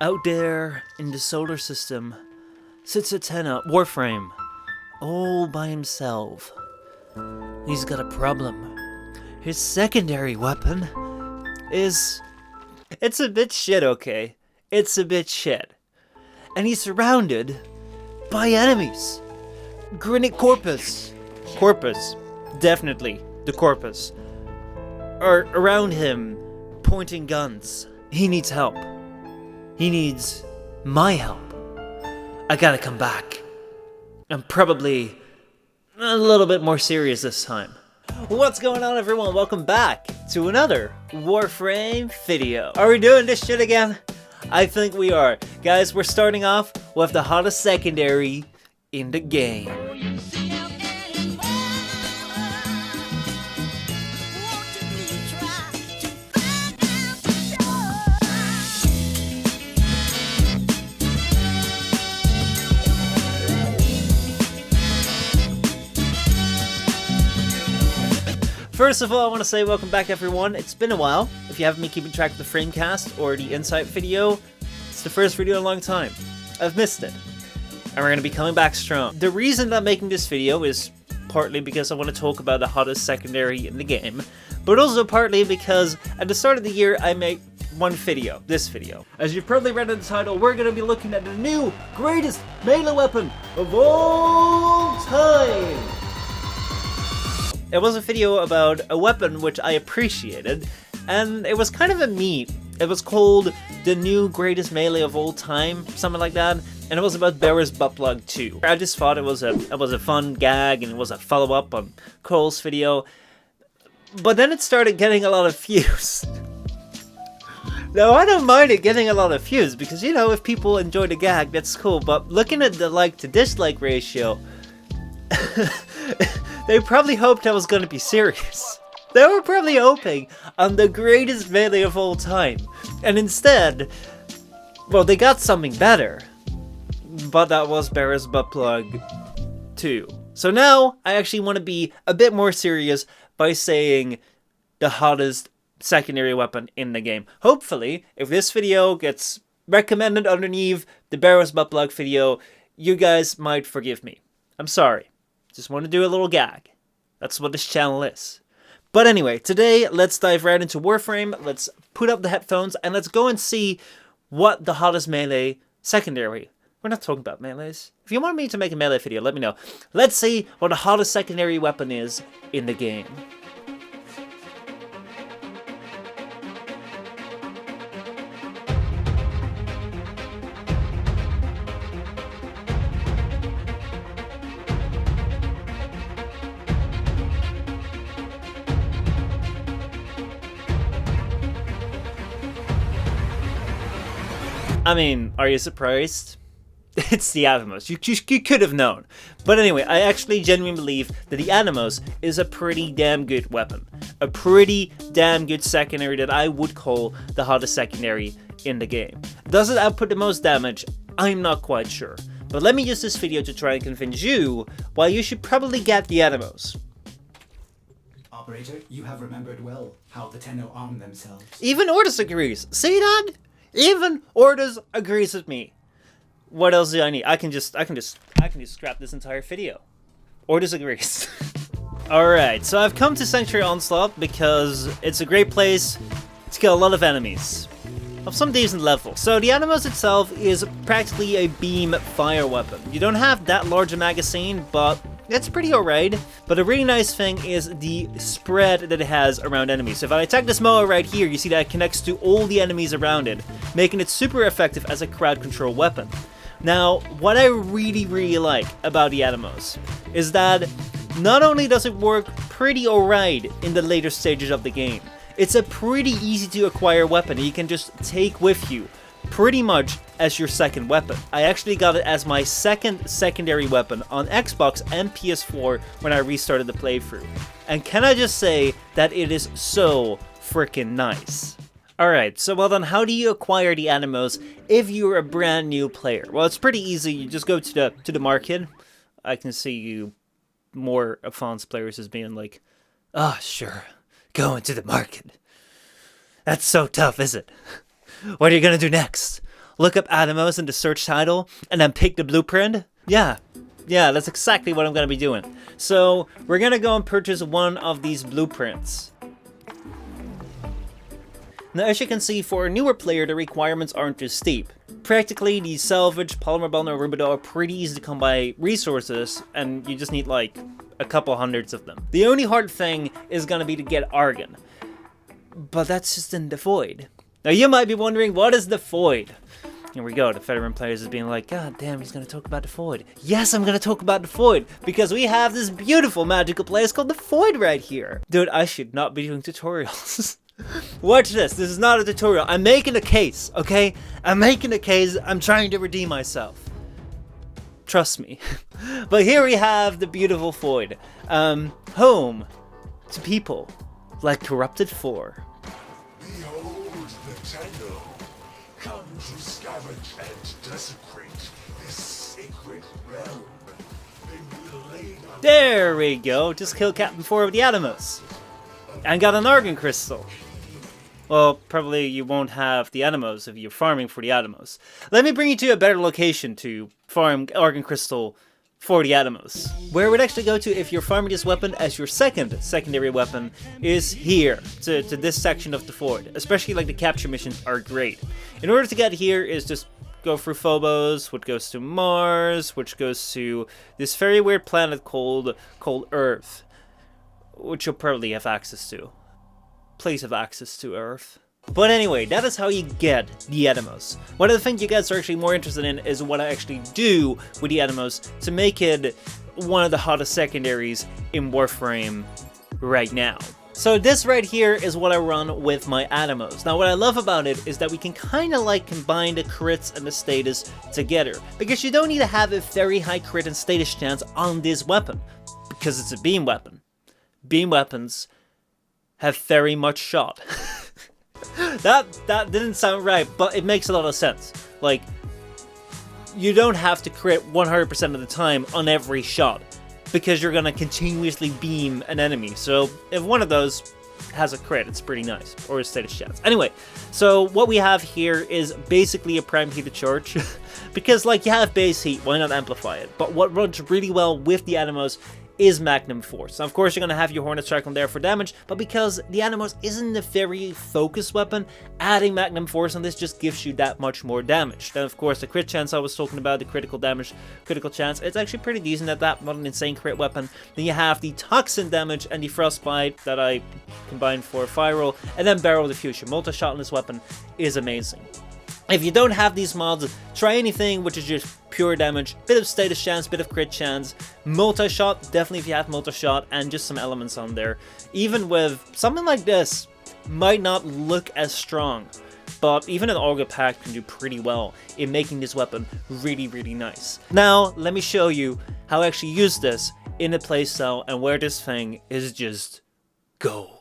Out there in the solar system sits a tenor, Warframe, all by himself. He's got a problem. His secondary weapon is... It's a bit shit, okay? It's a bit shit. And he's surrounded by enemies. Granite Corpus. Corpus. Definitely the Corpus. Are around him, pointing guns. He needs help. He needs my help. I gotta come back. I'm probably a little bit more serious this time. What's going on, everyone? Welcome back to another Warframe video. Are we doing this shit again? I think we are. Guys, we're starting off with the hottest secondary in the game. First of all, I want to say welcome back, everyone. It's been a while. If you haven't been keeping track of the Framecast or the Insight video, it's the first video in a long time. I've missed it. And we're going to be coming back strong. The reason that I'm making this video is partly because I want to talk about the hottest secondary in the game, but also partly because at the start of the year, I make one video, this video. As you've probably read in the title, we're going to be looking at the new greatest melee weapon of all time. It was a video about a weapon which I appreciated, and it was kind of a meme. It was called the new greatest melee of all time, something like that, and it was about Barra's butt plug 2. I just thought it was a fun gag, and it was a follow-up on Cole's video, but then it started getting a lot of views. Now, I don't mind it getting a lot of views, because, you know, if people enjoy the gag, that's cool, but looking at the like to dislike ratio, they probably hoped I was going to be serious. They were probably hoping on the greatest melee of all time. And instead, well, they got something better. But that was Barra's butt plug 2. So now, I actually want to be a bit more serious by saying the hottest secondary weapon in the game. Hopefully, if this video gets recommended underneath the Barra's butt plug video, you guys might forgive me. I'm sorry. Just want to do a little gag. That's what this channel is. But anyway, today, let's dive right into Warframe. Let's put up the headphones and let's go and see what the hottest melee secondary. We're not talking about melees. If you want me to make a melee video, let me know. Let's see what the hottest secondary weapon is in the game. I mean, are you surprised? It's the Atomos. You could have known. But anyway, I actually genuinely believe that the Atomos is a pretty damn good weapon. A pretty damn good secondary that I would call the hottest secondary in the game. Does it output the most damage? I'm not quite sure. But let me use this video to try and convince you why you should probably get the Atomos. Operator, you have remembered well how the Tenno arm themselves. Even Ordis agrees. See that? Even Ordis agrees with me. What else do I need? I can just scrap this entire video. Ordis agrees. Alright, so I've come to Sanctuary Onslaught because it's a great place to kill a lot of enemies of some decent level. So the Atomos itself is practically a beam fire weapon. You don't have that large a magazine, but it's pretty alright. But a really nice thing is the spread that it has around enemies. So if I attack this Mohr right here, you see that it connects to all the enemies around it, making it super effective as a crowd control weapon. Now, what I really like about the Atomos is that not only does it work pretty alright in the later stages of the game, it's a pretty easy to acquire weapon that you can just take with you pretty much as your second weapon. I actually got it as my second secondary weapon on Xbox and PS4 when I restarted the playthrough. And can I just say that it is so freaking nice. Alright, so well then, how do you acquire the Atomos if you're a brand new player? Well, it's pretty easy. You just go to the market. I can see you more advanced players as being like, "Ah, sure, go into the market. That's so tough, is it? What are you gonna do next? look up Atomos in the search title, and then pick the blueprint? Yeah, that's exactly what I'm gonna be doing. So we're gonna go and purchase one of these blueprints. Now, as you can see, for a newer player, the requirements aren't too steep. Practically, the salvage, polymer bond, and rubidoux are pretty easy to come by resources, and you just need like a couple hundreds of them. The only hard thing is gonna be to get argon. But that's just in the void. Now you might be wondering, what is the void? Here we go, the veteran players is being like, God damn, he's gonna talk about the void. Yes, I'm gonna talk about the void, because we have this beautiful magical place called the void right here. Dude, I should not be doing tutorials. Watch this is not a tutorial. I'm making a case, okay? I'm making a case, I'm trying to redeem myself. Trust me. But here we have the beautiful void. Home to people like Corrupted 4. Behold the Tenno, come to scavenge and desecrate this sacred realm. They will lay down. There we go. Just killed Captain 4 with the Atomos. And got an Argon Crystal. Well, probably you won't have the Atomos if you're farming for the Atomos. Let me bring you to a better location to farm Argon Crystal for the Atomos. Where it would actually go to if you're farming this weapon as your secondary weapon is here, to this section of the void. Especially like the capture missions are great. In order to get here is just go through Phobos, which goes to Mars, which goes to this very weird planet called Earth, which you'll probably have access to. Please have access to Earth. But anyway, that is how you get the Atomos. One of the things you guys are actually more interested in is what I actually do with the Atomos to make it one of the hottest secondaries in Warframe right now. So this right here is what I run with my Atomos. Now what I love about it is that we can kind of like combine the crits and the status together. Because you don't need to have a very high crit and status chance on this weapon. Because it's a beam weapon. Beam weapons have very much shot. That didn't sound right, but it makes a lot of sense. Like, you don't have to crit 100% of the time on every shot, because you're gonna continuously beam an enemy. So if one of those has a crit, it's pretty nice, or a status chance. Anyway, so what we have here is basically a prime heated charge, because like you have base heat, why not amplify it? But what runs really well with the Atomos is Magnum Force. Now, of course, you're going to have your Hornet Strike on there for damage, but because the Atomos isn't a very focused weapon, adding Magnum Force on this just gives you that much more damage. Then, of course, the crit chance I was talking about, the critical damage, critical chance, it's actually pretty decent at that, not an insane crit weapon. Then you have the Toxin damage and the Frostbite that I combined for Fire Roll, and then Barrel of the Future. Multi-shot on this weapon is amazing. If you don't have these mods, try anything which is just pure damage, bit of status chance, bit of crit chance, multi-shot, definitely if you have multi-shot, and just some elements on there. Even with something like this, might not look as strong, but even an Auger Pack can do pretty well in making this weapon really, really nice. Now, let me show you how I actually use this in a playstyle and where this thing is just gold.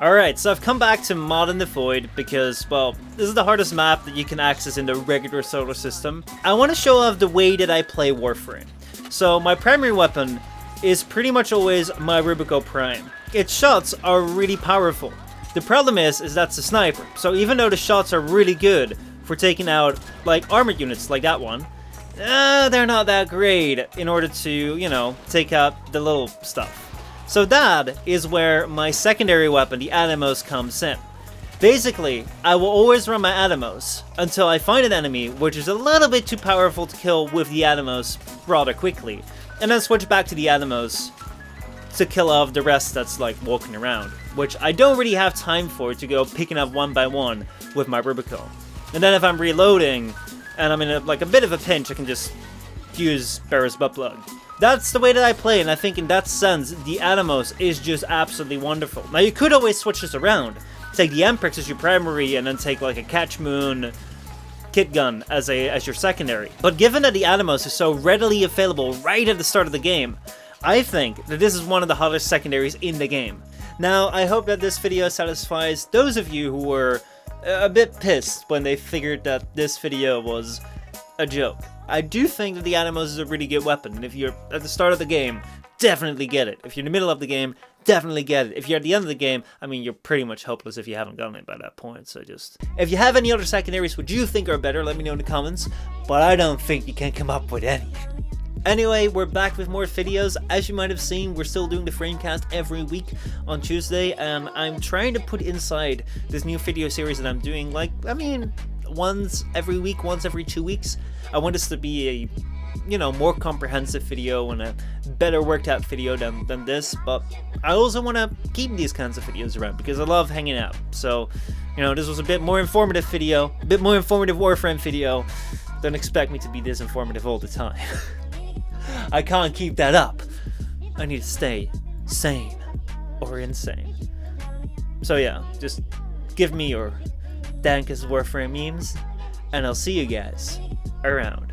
Alright, so I've come back to Mod in the Void because, well, this is the hardest map that you can access in the regular solar system. I want to show off the way that I play Warframe. So my primary weapon is pretty much always my Rubico Prime. Its shots are really powerful. The problem is that's a sniper, so even though the shots are really good for taking out, like, armored units like that one, they're not that great in order to, you know, take out the little stuff. So that is where my secondary weapon, the Atomos, comes in. Basically, I will always run my Atomos until I find an enemy which is a little bit too powerful to kill with the Atomos rather quickly, and then switch back to the Atomos to kill off the rest that's like walking around, which I don't really have time for to go picking up one by one with my Rubico. And then if I'm reloading and I'm in a bit of a pinch, I can just use Barrow's Butt Plug. That's the way that I play, and I think in that sense, the Atomos is just absolutely wonderful. Now, you could always switch this around. Take the Emprix as your primary, and then take like a Catch Moon Kitgun as your secondary. But given that the Atomos is so readily available right at the start of the game, I think that this is one of the hottest secondaries in the game. Now, I hope that this video satisfies those of you who were a bit pissed when they figured that this video was a joke. I do think that the Atomos is a really good weapon, and if you're at the start of the game, definitely get it. If you're in the middle of the game, definitely get it. If you're at the end of the game, I mean, you're pretty much hopeless if you haven't gotten it by that point. So just, if you have any other secondaries which you think are better, let me know in the comments. But I don't think you can come up with any. Anyway, we're back with more videos. As you might have seen, we're still doing the Framecast every week on Tuesday, and I'm trying to put inside this new video series that I'm doing, like, I mean, once every week, once every 2 weeks. I want this to be a, you know, more comprehensive video and a better worked out video than this, but I also want to keep these kinds of videos around because I love hanging out. So, you know, this was a bit more informative video, a bit more informative Warframe video. Don't expect me to be this informative all the time. I can't keep that up. I need to stay sane or insane. So yeah, just give me your dankest Warframe memes, and I'll see you guys around.